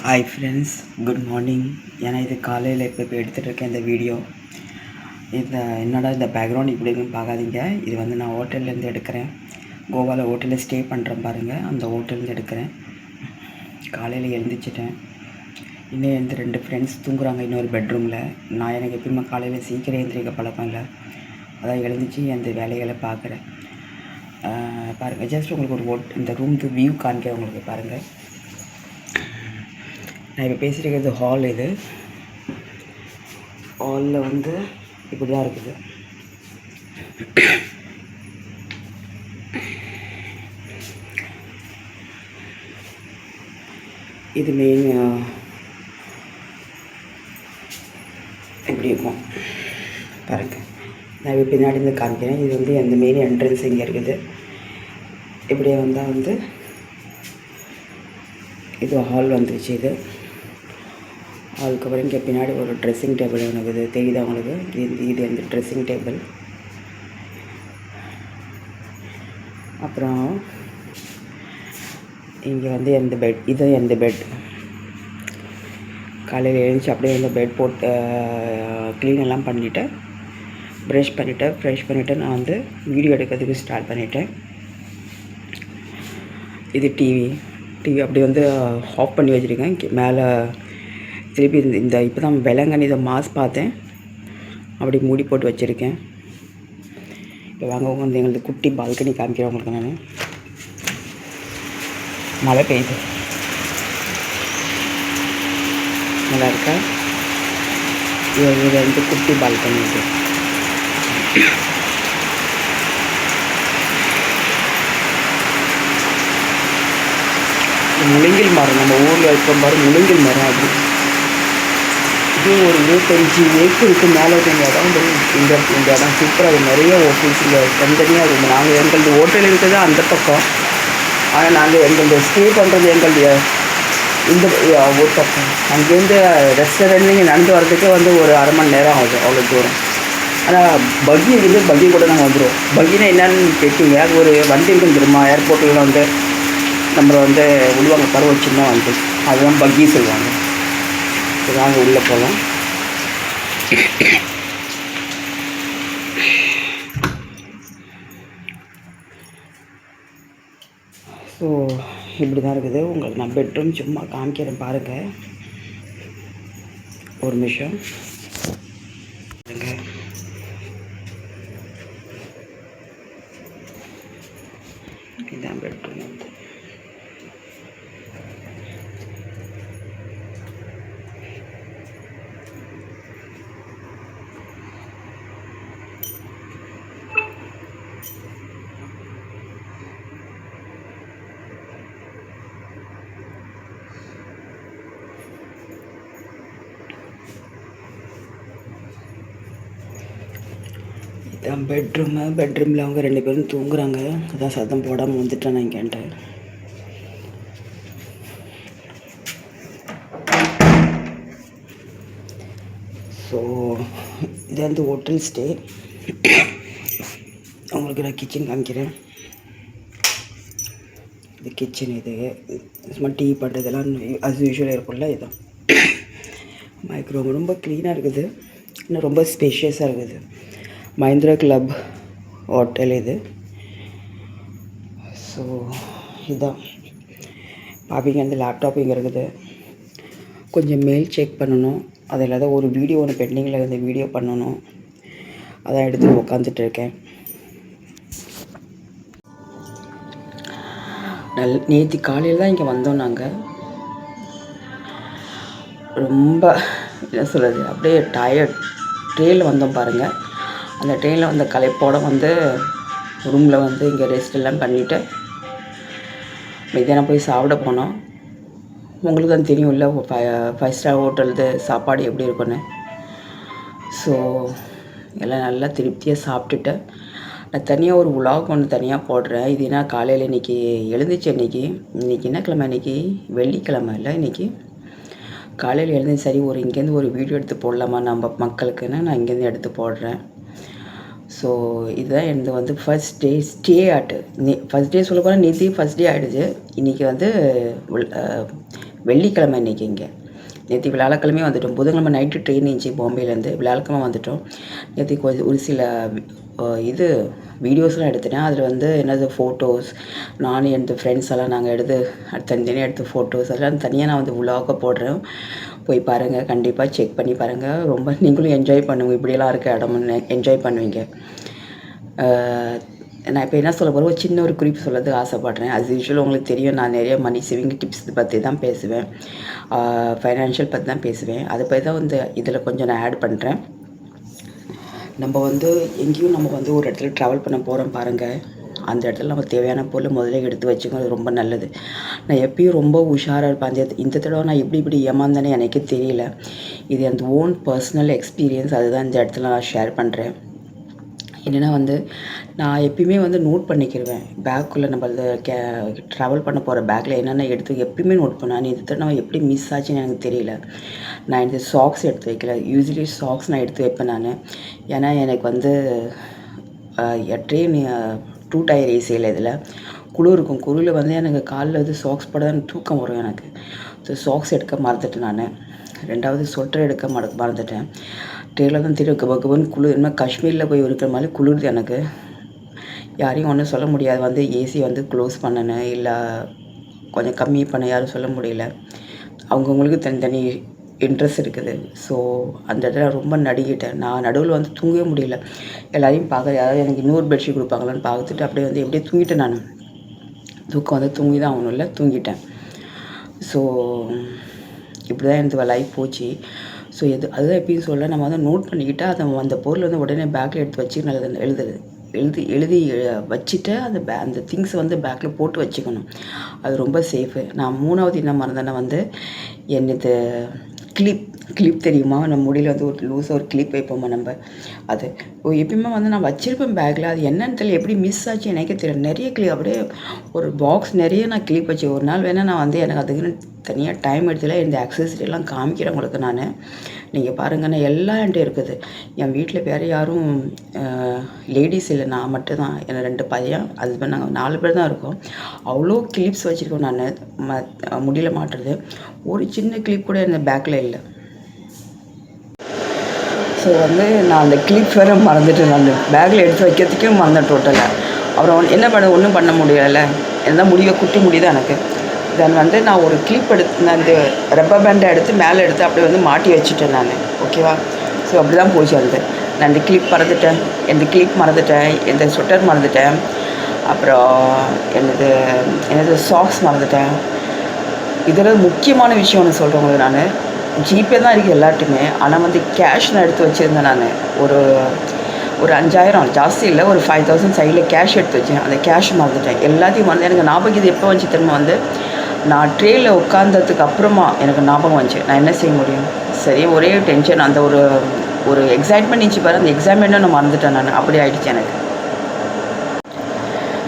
Hi friends, good morning. ஏன்னா இது காலையில் இப்போ எடுத்துகிட்டு இருக்கேன் இந்த வீடியோ. என்னடா இந்த பேக்ரவுண்ட் இப்படி இருக்குன்னு பார்க்காதீங்க. இது நான் ஹோட்டல்லேருந்து எடுக்கிறேன். கோவாவில் ஹோட்டலில் ஸ்டே பண்ணுறேன் பாருங்கள், அந்த ஹோட்டல்லேருந்து எடுக்கிறேன். காலையில் எழுந்திரிச்சிட்டேன். இன்னும் எழுந்து 2 ஃப்ரெண்ட்ஸ் தூங்குறாங்க இன்னொரு பெட்ரூமில். நான் எனக்கு எப்பயுமே காலையில் சீக்கிரம் எழுந்திரிக்க பழக்கம் இல்லை. அதான் எழுந்திரிச்சி அந்த வேலைகளை பார்க்குறேன். பாருங்கள், ஜஸ்ட் உங்களுக்கு ஒரு இந்த ரூம்க்கு வியூ காமிக்கிறேன் உங்களுக்கு. பாருங்கள், நான் இப்போ பேசியிருக்கிறது ஹால். இது ஹாலில் இப்படி தான் இருக்குது. இது மெயின் இப்படி இருக்கும் பாருங்கள். நான் இப்போ பின்னாடி இருந்து காமிக்கிறேன். இது எந்த மெயின் என்ட்ரன்ஸ் இங்கே இருக்குது. இப்படியே வந்தால் இது ஹால் வந்துருச்சு. அதுக்கப்புறம் இங்கே பின்னாடி ஒரு ட்ரெஸ்ஸிங் டேபிள் இருக்குது, தெரியுது அவங்களுக்கு. இது எந்த ட்ரெஸ்ஸிங் டேபிள். அப்புறம் இங்கே எந்த பெட், இது எந்த பெட். காலையில் எழுந்துச்சு அப்படியே பெட் போட்டு க்ளீன் எல்லாம் பண்ணிவிட்டு ப்ரஷ் பண்ணிவிட்டு நான் வீடியோ எடுக்கிறதுக்கு ஸ்டார்ட் பண்ணிட்டேன். இது டிவி அப்படி ஆஃப் பண்ணி வச்சுருக்கேன். மேலே திருப்பி இந்த இப்போ தான் விலங்கணித மாஸ் பார்த்தேன், அப்படி மூடி போட்டு வச்சுருக்கேன். இப்போ வாங்க எங்களுக்கு குட்டி பால்கனி காமிக்கிறேன் உங்களுக்கு. நான் மழை பெய்யுது, நல்லா இருக்கா? இது குட்டி பால்கனி. இது முழுங்கில் மரம், நம்ம ஊரில் இருக்க பாரு முழுங்கில் மரம். அது இது ஒரு 25 ஏக்கருக்கு மேலே இருக்க இடம். இந்த இடம் சூப்பராக. அது நிறைய ஹோட்டல்ஸில் தனித்தனியாக இருக்கும். எங்களது ஹோட்டல் இருக்கிறது அந்த பக்கம், ஆனால் நாங்கள் எங்களது ஸ்டே பண்ணுறது எங்களுடைய இந்த ஒரு பக்கம். அங்கேருந்து ரெஸ்டாரண்ட் நீங்கள் நடந்து வர்றதுக்கு ஒரு அரை மணி நேரம் ஆகுது, அவ்வளோ தூரம். ஆனால் பக்கி இருக்குது, பக்கி கூட நாங்கள் வந்துடுவோம். பக்கினா என்னன்னு கேட்டீங்க, அது ஒரு வண்டி இருக்குன்னு தெரியுமா? ஏர்போர்ட்டில் நம்மளை விடுவாங்க பருவ சின்ன வந்து, அதுதான் பக்கி சொல்லுவாங்க. வாங்க உள்ளே போகலாம். ஸோ இப்படி தான் இருக்குது. உங்களுக்கு நான் பெட்ரூம் சும்மா காமிக்கிறேன் பாருங்கள், ஒரு நிமிஷம். இதுதான் பெட்ரூம். இதான் பெட்ரூமில் அவங்க 2 பேரும் தூங்குறாங்க. அதான் சத்தம் போடாமல் வந்துட்டேன் நான் இங்கேன்ட்டு. ஸோ இது ஹோட்டல் ஸ்டே. அவங்களுக்கு நான் கிச்சன் காமிக்கிறேன். இது கிச்சன். இது சும்மா டீ பண்ணுறதெல்லாம் அது யூஸ்வலாக இருக்கும்ல. இதுதான் மைக்ரோ. ரொம்ப க்ளீனாக இருக்குது, இன்னும் ரொம்ப ஸ்பேஷியஸாக இருக்குது. மஹிந்திரா கிளப் ஹோட்டல் இது. ஸோ இதுதான் பார்ப்பீங்க. அந்த லேப்டாப் இங்கே இருக்குது. கொஞ்சம் மெயில் செக் பண்ணணும், அது இல்லாத ஒரு வீடியோ ஒன்று பெண்டிங்கில் இந்த வீடியோ பண்ணணும். அதான் எடுத்து உட்காந்துட்டு இருக்கேன். நேற்று காலையில் தான் இங்கே வந்தோம் நாங்கள். ரொம்ப என்ன சொல்கிறது, அப்படியே டயர்ட். ட்ரெயினில் வந்தோம் பாருங்கள். அந்த ட்ரெயினில் வந்த களைப்போடு ரூமில் இங்கே ரெஸ்ட் எல்லாம் பண்ணிவிட்டு மத்தியானம் போய் சாப்பிட போனோம். உங்களுக்கு தான் தெரியும் இல்லை, 5 ஸ்டார் ஹோட்டலுது சாப்பாடு எப்படி இருக்குன்னு. ஸோ எல்லாம் நல்லா திருப்தியாக சாப்பிட்டுட்டு நான் தனியாக ஒரு உலாக் ஒன்று தனியாக போடுறேன். இது என்ன காலையில் இன்றைக்கி எழுந்துச்சு. இன்றைக்கி என்ன கிழமை? இன்றைக்கி வெள்ளிக்கிழமை இல்லை. இன்றைக்கி காலையில் எழுந்து சரி இங்கேருந்து ஒரு வீடியோ எடுத்து போடலாமா நம்ம மக்களுக்குன்னு நான் இங்கேருந்து எடுத்து போடுறேன். ஸோ இதுதான் எனக்கு first day stay first day சொல்ல போனால் நேற்று ஃபஸ்ட் டே ஆகிடுச்சு. இன்றைக்கி வெள்ளிக்கிழமை இன்றைக்கி இங்கே. நேற்று வியாழக்கிழமையும் வந்துட்டோம். புதன்கிழமை நைட்டு ட்ரெயின் இருந்துச்சு பாம்பேலேருந்து. வியாழக்கிழமை வந்துட்டோம். நேற்று ஒரு சில இது வீடியோஸ்லாம் எடுத்துட்டேன். அதில் வந்து என்னது ஃபோட்டோஸ் நானும் எடுத்த ஃப்ரெண்ட்ஸ் எல்லாம் நாங்கள் எடுத்து தனித்தனியாக எடுத்த ஃபோட்டோஸ் அதெல்லாம் தனியாக நான் வந்து விலாக போடுறேன். போய் பாருங்கள், கண்டிப்பாக செக் பண்ணி பாருங்கள். ரொம்ப நீங்களும் என்ஜாய் பண்ணுவீங்க. இப்படியெல்லாம் இருக்க இடம்னு என்ஜாய் பண்ணுவீங்க. நான் இப்போ என்ன சொல்ல போகிறேன், ஒரு சின்ன ஒரு குறிப்பு சொல்லதுக்கு ஆசைப்பட்றேன். அது யூஸ்வலாக உங்களுக்கு தெரியும், நான் நிறைய மணி சேவிங் டிப்ஸ் பற்றி தான் பேசுவேன், ஃபைனான்ஷியல் பற்றி தான் பேசுவேன். அதை பற்றி தான் வந்து இதில் கொஞ்சம் நான் ஆட் பண்ணுறேன். நம்ம வந்து எங்கேயும் நம்ம வந்து ஒரு இடத்துல ட்ராவல் பண்ண போகிறோம் பாருங்கள், அந்த இடத்துல நம்ம தேவையான பொருள் முதல்ல எடுத்து வச்சுக்கோங்க. ரொம்ப நல்லது. நான் எப்பயும் ரொம்ப உஷாராக இருப்பேன். இந்த தடவை நான் இப்படி ஏமாந்தேனே எனக்கே தெரியல. இது அந்த ஓன் பர்சனல் எக்ஸ்பீரியன்ஸ். அதுதான் இந்த இடத்துல நான் ஷேர் பண்ணுறேன். என்னென்னா வந்து நான் எப்பயுமே வந்து நோட் பண்ணிக்கிடுவேன். பேக்குள்ளே நம்ம ட்ராவல் பண்ண போகிற பேக்கில் என்னென்ன எடுத்து எப்பயுமே நோட் பண்ணேன். இந்த தடவை நான் எப்படி மிஸ் ஆச்சுன்னு எனக்கு தெரியல. நான் இந்த சாக்ஸ் எடுத்து வைக்கல. யூஸ்வலி சாக்ஸ் நான் எடுத்து வைப்பேன் நான். ஏன்னா எனக்கு வந்து ட்ரெயின் 2 டயர் ஏசியில் இதில் குளிர் இருக்கும். குளிரில் வந்து எனக்கு காலில் வந்து சாக்ஸ் போட தூக்கம் வரும் எனக்கு. ஸோ சாக்ஸ் எடுக்க மறந்துட்டேன் நான். 2வது ஸ்வெட்டர் எடுக்க மறந்துட்டேன். ட்ரெயினில் தான் திரு கபன்னு குளிர். இன்னும் காஷ்மீரில் போய் இருக்கிற மாதிரி குளிருது எனக்கு. யாரையும் ஒன்றும் சொல்ல முடியாது. வந்து ஏசி வந்து க்ளோஸ் பண்ணணும் இல்லை கொஞ்சம் கம்மி பண்ண யாரும் சொல்ல முடியல. அவங்கவுங்களுக்கு தனித்தனி இன்ட்ரெஸ்ட் இருக்குது. ஸோ அந்த இடத்துல ரொம்ப நடுங்கிட்டேன். நான் நடுவில் வந்து தூங்கவே முடியல. எல்லாரையும் பார்க்க யாராவது எனக்கு இன்னொரு பெட்ஷீட் கொடுப்பாங்களான்னு பார்த்துட்டு அப்படியே வந்து எப்படியே தூங்கிட்டேன் நான். தூக்கம் வந்து தூங்கி தான் ஆகணும், இல்லை தூங்கிட்டேன். ஸோ இப்படி தான் எனக்கு லைஃப் போச்சு. ஸோ அதுதான் எப்படின்னு சொல்ல, நம்ம வந்து நோட் பண்ணிக்கிட்டால் அந்த பொருள் வந்து உடனே பேக்கில் எடுத்து வச்சு நல்லது எழுதி வச்சுட்டு அந்த திங்ஸை வந்து பேக்கில் போட்டு வச்சுக்கணும். அது ரொம்ப சேஃபு. நான் 3வது என்ன மறந்தேன்னா வந்து என்னது கிளிப் தெரியுமா, நம்ம முடியல வந்து ஒரு லூஸாக ஒரு கிளிப் வைப்போமா நம்ம. அது எப்பயுமே வந்து நான் வச்சுருப்பேன் பேக்கில். அது என்னன்னு தெரியல, எப்படி மிஸ் ஆச்சு எனக்கே தெரியல. நிறைய கிளிப் அப்படியே ஒரு பாக்ஸ் நிறைய நான் கிளிப் வச்சு. ஒரு நாள் வேணால் நான் வந்து எனக்கு அதுக்குன்னு தனியாக டைம் எடுத்துல இந்த அக்சசரிலாம் காமிக்கிறேன் உங்களுக்கு நான். நீங்கள் பாருங்கள், நான் எல்லாம் என்கிட்ட இருக்குது. என் வீட்டில் வேறு யாரும் லேடிஸ் இல்லை, நான் மட்டும்தான். என்னை 2 பையன் ஹஸ்பண்ட், நாங்கள் 4 பேர் தான் இருக்கோம். அவ்வளோ கிளிப்ஸ் வச்சுருக்கோம் நான். முடியல மாட்டுறது. ஒரு சின்ன கிளிப் கூட இந்த பேக்கில் இல்லை. ஸோ வந்து நான் அந்த கிளிப் வேறு மறந்துட்டேன். நான் பேக்கில் எடுத்து வைக்கிறதுக்கே மறந்தேன் டோட்டலாக. அப்புறம் என்ன ஒன்றும் பண்ண முடியலை. என்ன முடிவை குட்டி முடியுது எனக்கு. தென் வந்து நான் ஒரு கிளிப் எடுத்து, நான் இந்த ரப்பர் பேண்டை எடுத்து மேலே எடுத்து அப்படியே வந்து மாட்டி வச்சுட்டேன் நான். ஓகேவா? ஸோ அப்படி தான் போச்சு அது. நான் இந்த கிளிப் மறந்துட்டேன், இந்த ஸ்வெட்டர் மறந்துட்டேன், அப்புறம் எனது சாக்ஸ் மறந்துட்டேன். இதில் முக்கியமான விஷயம் ஒன்று சொல்கிறேன் உங்களுக்கு நான். ஜிபே தான் இருக்குது எல்லாட்டுமே. ஆனால் வந்து கேஷ் நான் எடுத்து வச்சுருந்தேன் நான். ஒரு 5000, ஜாஸ்தி இல்லை, ஒரு 5000 சைடில் கேஷ் எடுத்து வச்சேன். அந்த கேஷ் மறந்துட்டேன். எல்லாத்தையும் வந்து எனக்கு ஞாபகம் இது எப்போ வந்துச்சு திரும்ப வந்து நான் ட்ரெயினில் உட்காந்ததுக்கு அப்புறமா எனக்கு ஞாபகம் வந்துச்சு. நான் என்ன செய்ய முடியும், சரி ஒரே டென்ஷன். அந்த ஒரு எக்ஸைட்மெண்ட் இருந்துச்சு பாரு, அந்த எக்ஸாமெண்ட்டை நான் மறந்துட்டேன் நான். அப்படி ஆகிடுச்சு எனக்கு.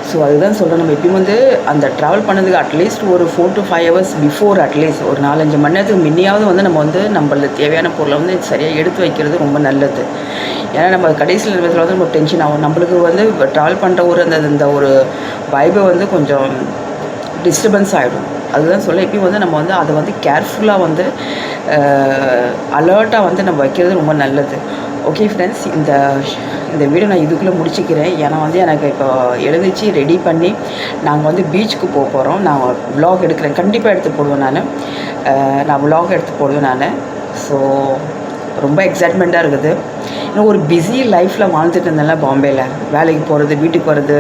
ஸோ அதுதான் சொல்கிறேன், நம்ம எப்பயும் வந்து அந்த ட்ராவல் பண்ணதுக்கு அட்லீஸ்ட் ஒரு 4 to 5 hours பிஃபோர், அட்லீஸ்ட் ஒரு 4-5 மணி நேரத்துக்கு முன்னையாவது வந்து நம்ம வந்து நம்மளுக்கு தேவையான பொருளை வந்து சரியாக எடுத்து வைக்கிறது ரொம்ப நல்லது. ஏன்னா நம்ம கடைசி நேரத்தில் வந்து நம்ம டென்ஷன் ஆகும். நம்மளுக்கு வந்து ட்ராவல் பண்ணுற இந்த ஒரு வைபை வந்து கொஞ்சம் டிஸ்டர்பன்ஸ் ஆகிடும். அதுதான் சொல்ல, எப்பயும் வந்து நம்ம வந்து அதை வந்து கேர்ஃபுல்லாக வந்து அலர்ட்டாக வந்து நம்ம வைக்கிறது ரொம்ப நல்லது. ஓகே ஃப்ரெண்ட்ஸ், இந்த வீடியோ நான் இதுக்குள்ளே முடிச்சுக்கிறேன். ஏன்னா வந்து எனக்கு இப்போ எழுந்திரிச்சு ரெடி பண்ணி நாங்கள் வந்து பீச்சுக்கு போகிறோம். நான் விலாக் எடுக்கிறேன், கண்டிப்பாக எடுத்து போடுவேன் நான் விலாக் எடுத்து போடுவேன் நான். ஸோ ரொம்ப எக்ஸைட்மெண்ட்டாக இருக்குது. இன்னும் ஒரு பிஸி லைஃப்பில் வாழ்ந்துட்டு இருந்தேன்ல பாம்பேயில். வேலைக்கு போகிறது, வீட்டுக்கு வர்றது,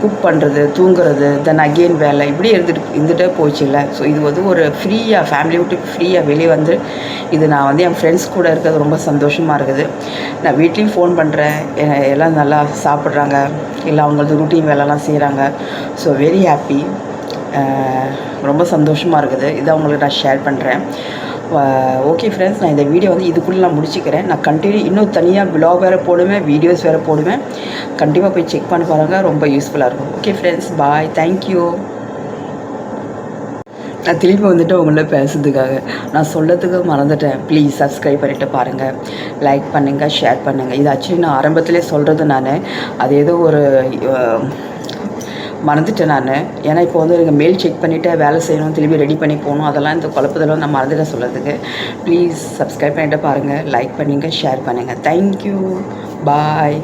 குக் பண்ணுறது, தூங்குறது, தென் அகெயின் வேலை, இப்படி இருந்துகிட்டே போச்சு இல்லை. ஸோ இது வந்து ஒரு ஃப்ரீயாக ஃபேமிலி விட்டு ஃப்ரீயாக வெளியே வந்து இது நான் வந்து என் ஃப்ரெண்ட்ஸ் கூட இருக்கிறது ரொம்ப சந்தோஷமாக இருக்குது. நான் வீட்லேயும் ஃபோன் பண்ணுறேன், எல்லாம் நல்லா சாப்பிட்றாங்க, இல்லை அவங்களது ரூட்டீன் வேலைலாம் செய்கிறாங்க. ஸோ வெரி ஹாப்பி, ரொம்ப சந்தோஷமாக இருக்குது. இதை அவங்களுக்கு நான் ஷேர் பண்ணுறேன். ஓகே ஃப்ரெண்ட்ஸ், நான் இந்த வீடியோ வந்து இதுக்குள்ளே நான் முடிச்சுக்கிறேன். நான் கண்டினியூ இன்னும் தனியாக விலாக் வேறு போடுவேன், வீடியோஸ் வேறு போடுவேன். கண்டிப்பாக போய் செக் பண்ணி பாருங்கள், ரொம்ப யூஸ்ஃபுல்லாக இருக்கும். ஓகே ஃப்ரெண்ட்ஸ், பாய், தேங்க்யூ. நான் திரும்பி வந்துட்டு உங்கள பேசுறதுக்காக நான் சொல்லத்துக்கு மறந்துட்டேன். ப்ளீஸ் சப்ஸ்கிரைப் பண்ணிவிட்டு பாருங்கள், லைக் பண்ணுங்கள், ஷேர் பண்ணுங்கள். இது ஆக்சுவலி நான் ஆரம்பத்திலே சொல்கிறது நான். அது ஏதோ மறந்துட்டேன் நான். ஏன்னா இப்போ வந்து எனக்கு மெயில் செக் பண்ணிவிட்டு வேலை செய்யணும், திரும்பி ரெடி பண்ணி போகணும், அதெல்லாம் இந்த குழப்பத்தில் நான் மறந்துட்டேன் சொல்கிறதுக்கு. ப்ளீஸ் சப்ஸ்கிரைப் பண்ணிட்டு பாருங்கள், லைக் பண்ணுங்கள், ஷேர் பண்ணுங்கள். தேங்க்யூ, பாய்.